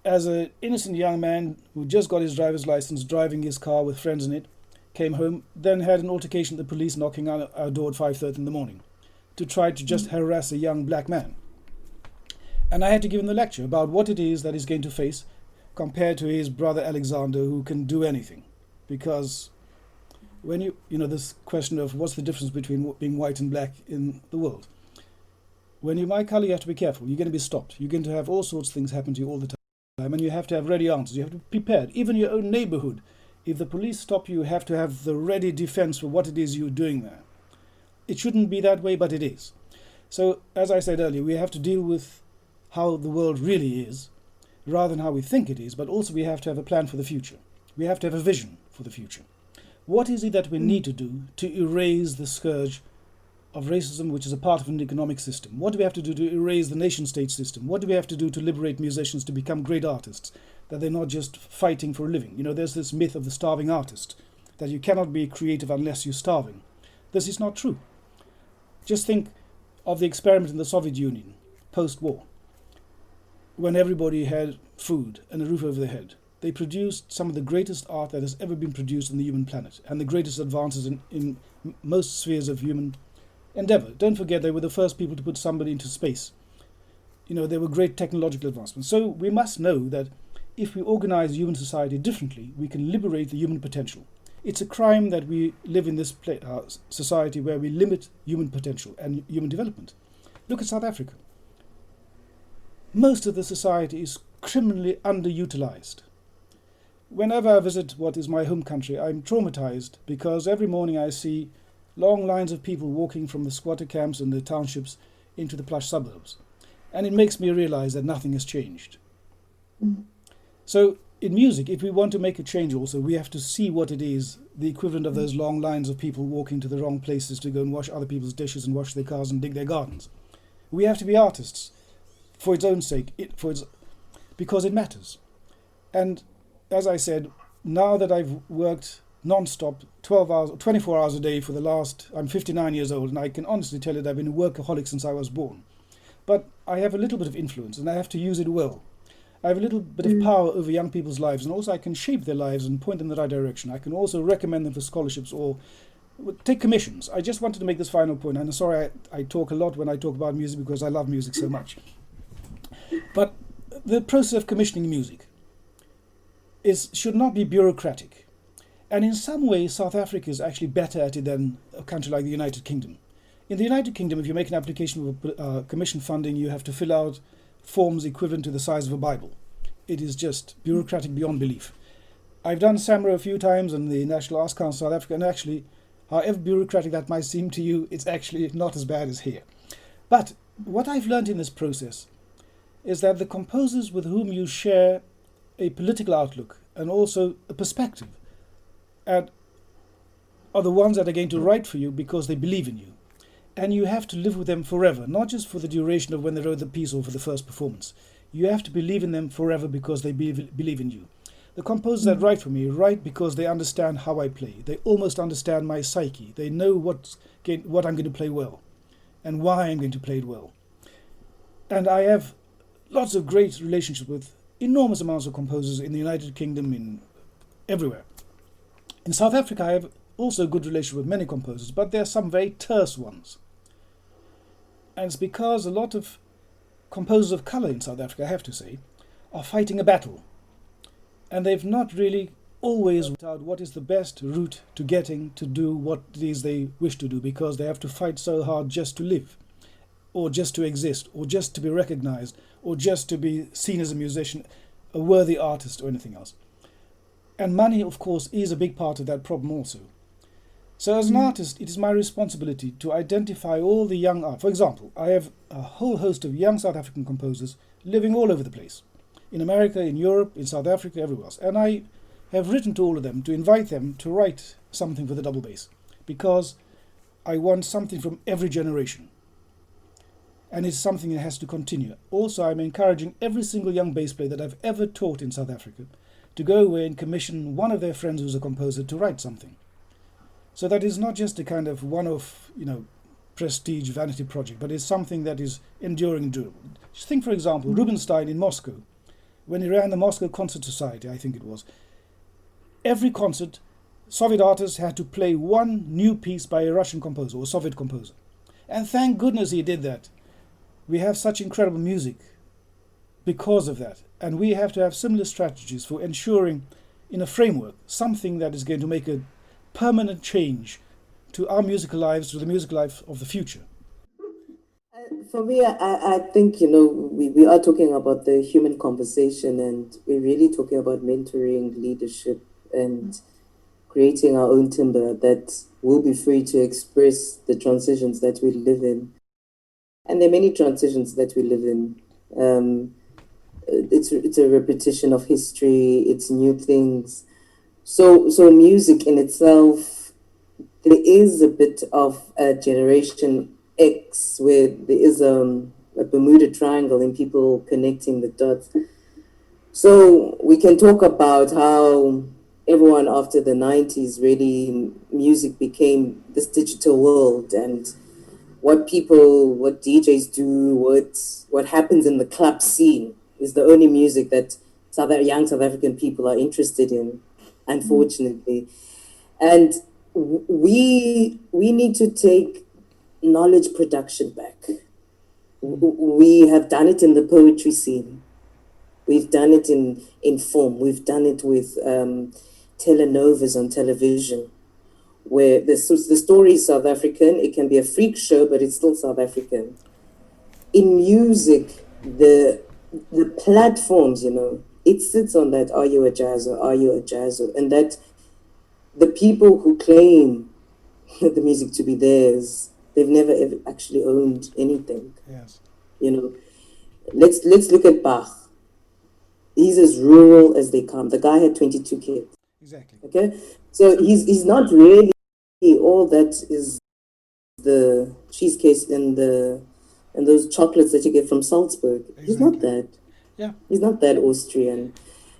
S4: as an innocent young man who just got his driver's license, driving his car with friends in it, came home, then had an altercation with the police knocking on our door at 5:30 in the morning to try to just harass a young black man. And I had to give him the lecture about what it is that he's going to face compared to his brother Alexander, who can do anything. Because when this question of what's the difference between being white and black in the world. When you're my colour, you have to be careful. You're going to be stopped. You're going to have all sorts of things happen to you all the time. And you have to have ready answers. You have to be prepared. Even your own neighbourhood. If the police stop you, you have to have the ready defence for what it is you're doing there. It shouldn't be that way, but it is. So, as I said earlier, we have to deal with how the world really is, rather than how we think it is, but also we have to have a plan for the future. We have to have a vision for the future. What is it that we need to do to erase the scourge of racism, which is a part of an economic system? What do we have to do to erase the nation-state system? What do we have to do to liberate musicians to become great artists, that they're not just fighting for a living? There's this myth of the starving artist, that you cannot be creative unless you're starving. This is not true. Just think of the experiment in the Soviet Union, post-war, when everybody had food and a roof over their head. They produced some of the greatest art that has ever been produced on the human planet, and the greatest advances in most spheres of human endeavor. Don't forget, they were the first people to put somebody into space. There were great technological advancements. So we must know that if we organize human society differently, we can liberate the human potential. It's a crime that we live in this society where we limit human potential and human development. Look at South Africa. Most of the society is criminally underutilized. Whenever I visit what is my home country, I'm traumatized because every morning I see long lines of people walking from the squatter camps and the townships into the plush suburbs. And it makes me realize that nothing has changed. So in music, if we want to make a change also, we have to see what it is, the equivalent of those long lines of people walking to the wrong places to go and wash other people's dishes and wash their cars and dig their gardens. We have to be artists for its own sake, because it matters. And as I said, now that I've worked non-stop 12 hours, 24 hours a day for the last, I'm 59 years old, and I can honestly tell you that I've been a workaholic since I was born. But I have a little bit of influence, and I have to use it well. I have a little bit of power over young people's lives, and also I can shape their lives and point them in the right direction. I can also recommend them for scholarships or take commissions. I just wanted to make this final point. I'm sorry I talk a lot when I talk about music because I love music so much. But the process of commissioning music should not be bureaucratic. And in some ways, South Africa is actually better at it than a country like the United Kingdom. In the United Kingdom, if you make an application for commission funding, you have to fill out forms equivalent to the size of a Bible. It is just bureaucratic beyond belief. I've done SAMRO a few times and the National Arts Council of South Africa, and actually, however bureaucratic that might seem to you, it's actually not as bad as here. But what I've learned in this process is that the composers with whom you share a political outlook and also a perspective are the ones that are going to write for you because they believe in you. And you have to live with them forever, not just for the duration of when they wrote the piece or for the first performance. You have to believe in them forever because they believe in you. The composers that write for me write because they understand how I play. They almost understand my psyche. They know what I'm going to play well and why I'm going to play it well. And I have lots of great relationships with enormous amounts of composers in the United Kingdom, in everywhere. In South Africa, I have also a good relationship with many composers, but there are some very terse ones. And it's because a lot of composers of colour in South Africa, I have to say, are fighting a battle. And they've not really always worked out what is the best route to getting to do what it is they wish to do, because they have to fight so hard just to live, or just to exist, or just to be recognized, or just to be seen as a musician, a worthy artist, or anything else. And money, of course, is a big part of that problem also. So as an artist, it is my responsibility to identify all the young art. For example, I have a whole host of young South African composers living all over the place. In America, in Europe, in South Africa, everywhere else. And I have written to all of them to invite them to write something for the double bass, because I want something from every generation. And it's something that has to continue. Also, I'm encouraging every single young bass player that I've ever taught in South Africa to go away and commission one of their friends who's a composer to write something. So that is not just a kind of one-off, prestige vanity project, but it's something that is enduring and durable. Just think, for example, Rubinstein in Moscow, when he ran the Moscow Concert Society, I think it was. Every concert, Soviet artists had to play one new piece by a Russian composer or a Soviet composer. And thank goodness he did that. We have such incredible music because of that. And we have to have similar strategies for ensuring, in a framework, something that is going to make a permanent change to our musical lives, to the musical life of the future.
S1: For me, I think, we are talking about the human conversation, and we're really talking about mentoring, leadership, and creating our own timber that will be free to express the transitions that we live in. And there are many transitions that we live in. It's a repetition of history, it's new things. So music in itself, there is a bit of a generation X where there is a Bermuda Triangle in people connecting the dots. So we can talk about how everyone after the 90s, really, music became this digital world, and what DJs do, what happens in the club scene is the only music that young South African people are interested in, unfortunately. And we need to take knowledge production back. We have done it in the poetry scene. We've done it in film. We've done it with telenovas on television, where the story is South African. It can be a freak show, but it's still South African. In music, the platforms, it sits on that, are you a jazzer, are you a jazzer? And that the people who claim the music to be theirs, they've never ever actually owned anything.
S4: Yes.
S1: Let's look at Bach. He's as rural as they come. The guy had 22 kids.
S4: Exactly.
S1: Okay, so he's not really all that is the cheesecake and those chocolates that you get from Salzburg. He's not
S4: Exactly.
S1: that.
S4: Yeah.
S1: He's not that Austrian,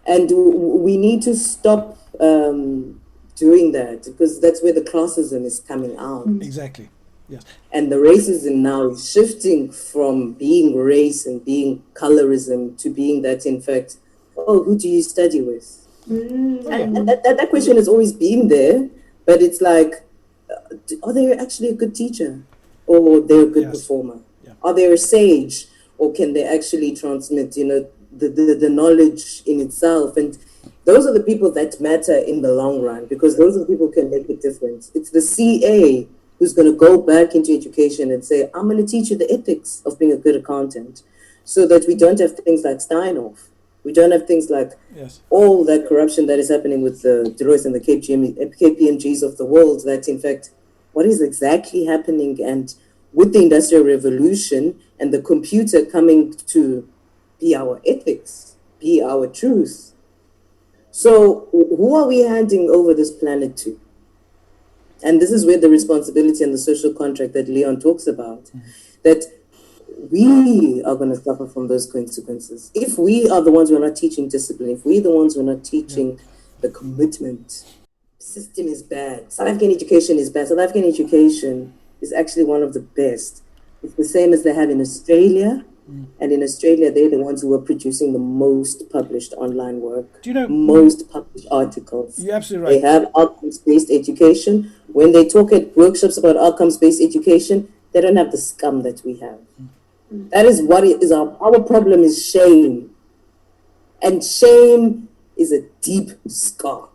S1: and we need to stop doing that, because that's where the classism is coming out.
S4: Exactly. Yes.
S1: And the racism now is shifting from being race and being colorism to being that, in fact, oh, who do you study with?
S4: Oh, yeah.
S1: And that question has always been there, but it's like, are they actually a good teacher, or they're a good
S4: Yes.
S1: performer?
S4: Yeah.
S1: Are they a sage, or can they actually transmit, the knowledge in itself? And those are the people that matter in the long run, because those are the people who can make a difference. It's the CA who's going to go back into education and say, I'm going to teach you the ethics of being a good accountant, so that we don't have things like Steinhoff. We don't have things like
S4: Yes.
S1: all that corruption that is happening with the Deloitte and the KPMGs of the world, that in fact, what is exactly happening, and with the Industrial Revolution and the computer coming to be our ethics, be our truth. So who are we handing over this planet to? And this is where the responsibility and the social contract that Leon talks about, that we are going to suffer from those consequences. If we are the ones who are not teaching discipline, if we're the ones who are not teaching the commitment, system is bad. South African education is bad. South African education is actually one of the best. It's the same as they have in Australia. And in Australia, they're the ones who are producing the most published online work,
S4: Do you know?
S1: most published articles.
S4: You're absolutely right.
S1: They have outcomes-based education. When they talk at workshops about outcomes-based education, they don't have the scum that we have. That is what it is. Our problem is shame. And shame is a deep scar.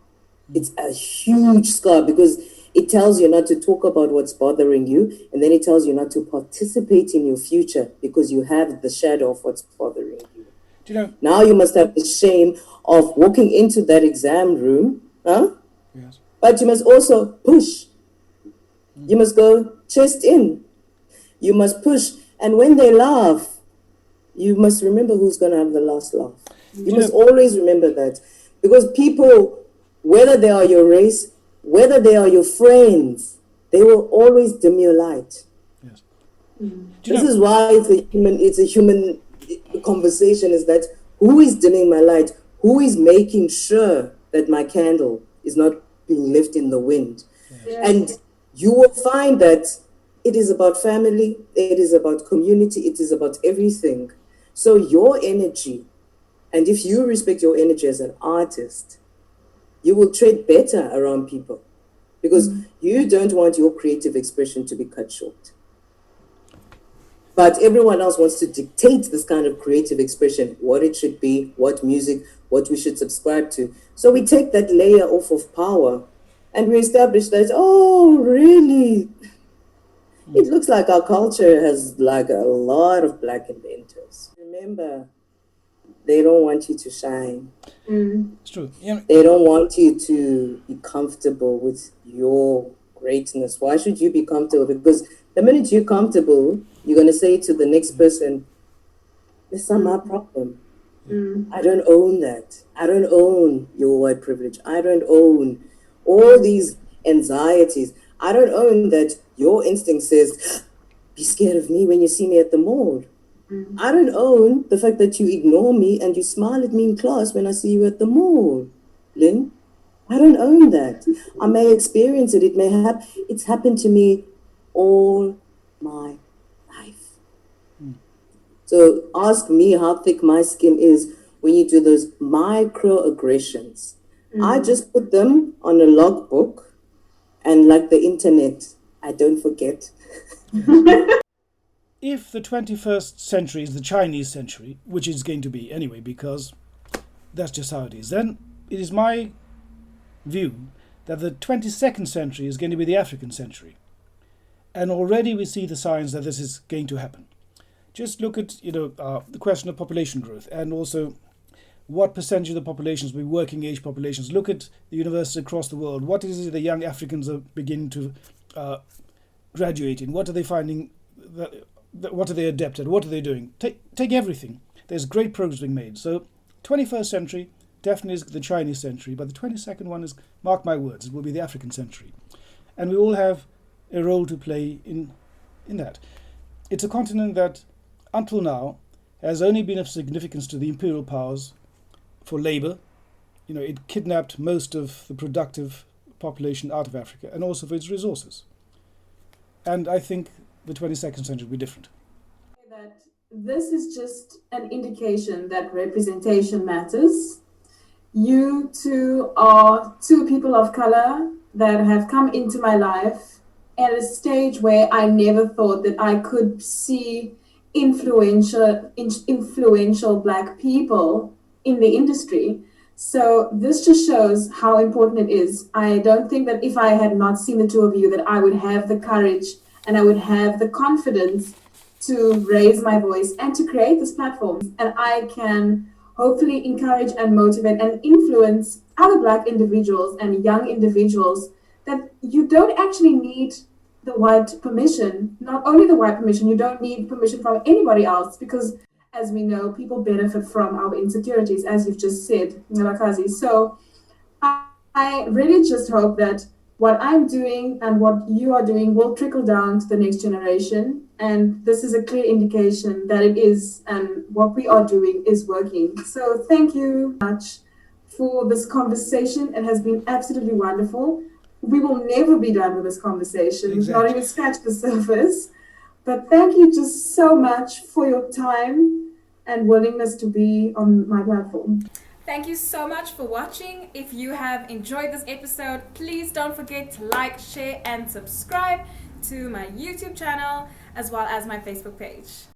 S1: It's a huge scar, because it tells you not to talk about what's bothering you, and then it tells you not to participate in your future because you have the shadow of what's bothering you.
S4: Do you know?
S1: Now you must have the shame of walking into that exam room,
S4: Yes.
S1: but you must also push. You must go chest in. You must push. And when they laugh, you must remember who's going to have the last laugh. You must always remember that. Because people, whether they are your race, whether they are your friends, they will always dim your light.
S4: Yes.
S1: This is why it's a human conversation, is that who is dimming my light? Who is making sure that my candle is not being left in the wind?
S3: Yes.
S1: And you will find that it is about family, it is about community, it is about everything. So your energy, and if you respect your energy as an artist, you will tread better around people, because you don't want your creative expression to be cut short. But everyone else wants to dictate this kind of creative expression, what it should be, what music, what we should subscribe to. So we take that layer off of power and we establish that, oh, really? It looks like our culture has like a lot of black inventors. Remember, they don't want you to shine.
S4: It's true. Yeah.
S1: They don't want you to be comfortable with your greatness. Why should you be comfortable? Because the minute you're comfortable, you're going to say to the next person, "That's not my problem. I don't own that. I don't own your white privilege. I don't own all these anxieties. I don't own that your instinct says, be scared of me when you see me at the mall. I don't own the fact that you ignore me and you smile at me in class when I see you at the mall, Lynn. I don't own that. I may experience it. It may have. It's happened to me all my life. So ask me how thick my skin is when you do those microaggressions. I just put them on a logbook, and like the internet, I don't forget.
S4: If the 21st century is the Chinese century, which it's going to be anyway, because that's just how it is, then it is my view that the 22nd century is going to be the African century. And already we see the signs that this is going to happen. Just look at the question of population growth, and also what percentage of the populations will be working age populations. Look at the universities across the world. What is it the young Africans are beginning to graduate in? What are they finding? What are they adept at? What are they doing? Take everything. There's great progress being made. So 21st century definitely is the Chinese century, but the 22nd one is, mark my words, it will be the African century. And we all have a role to play in that. It's a continent that, until now, has only been of significance to the imperial powers for labour. It kidnapped most of the productive population out of Africa, and also for its resources. And I think the 22nd century will be different.
S3: That this is just an indication that representation matters. You two are two people of color that have come into my life at a stage where I never thought that I could see influential Black people in the industry. So this just shows how important it is. I don't think that if I had not seen the two of you, that I would have the courage and I would have the confidence to raise my voice and to create this platform. And I can hopefully encourage and motivate and influence other Black individuals and young individuals that you don't actually need the white permission, not only the white permission, you don't need permission from anybody else, because as we know, people benefit from our insecurities, as you've just said, Ncebakazi. So I really just hope that what I'm doing and what you are doing will trickle down to the next generation. And this is a clear indication that it is, and what we are doing is working. So thank you much for this conversation. It has been absolutely wonderful. We will never be done with this conversation,
S4: Exactly.
S3: not even scratch the surface. But thank you just so much for your time and willingness to be on my platform.
S2: Thank you so much for watching. If you have enjoyed this episode, please don't forget to like, share, and subscribe to my YouTube channel as well as my Facebook page.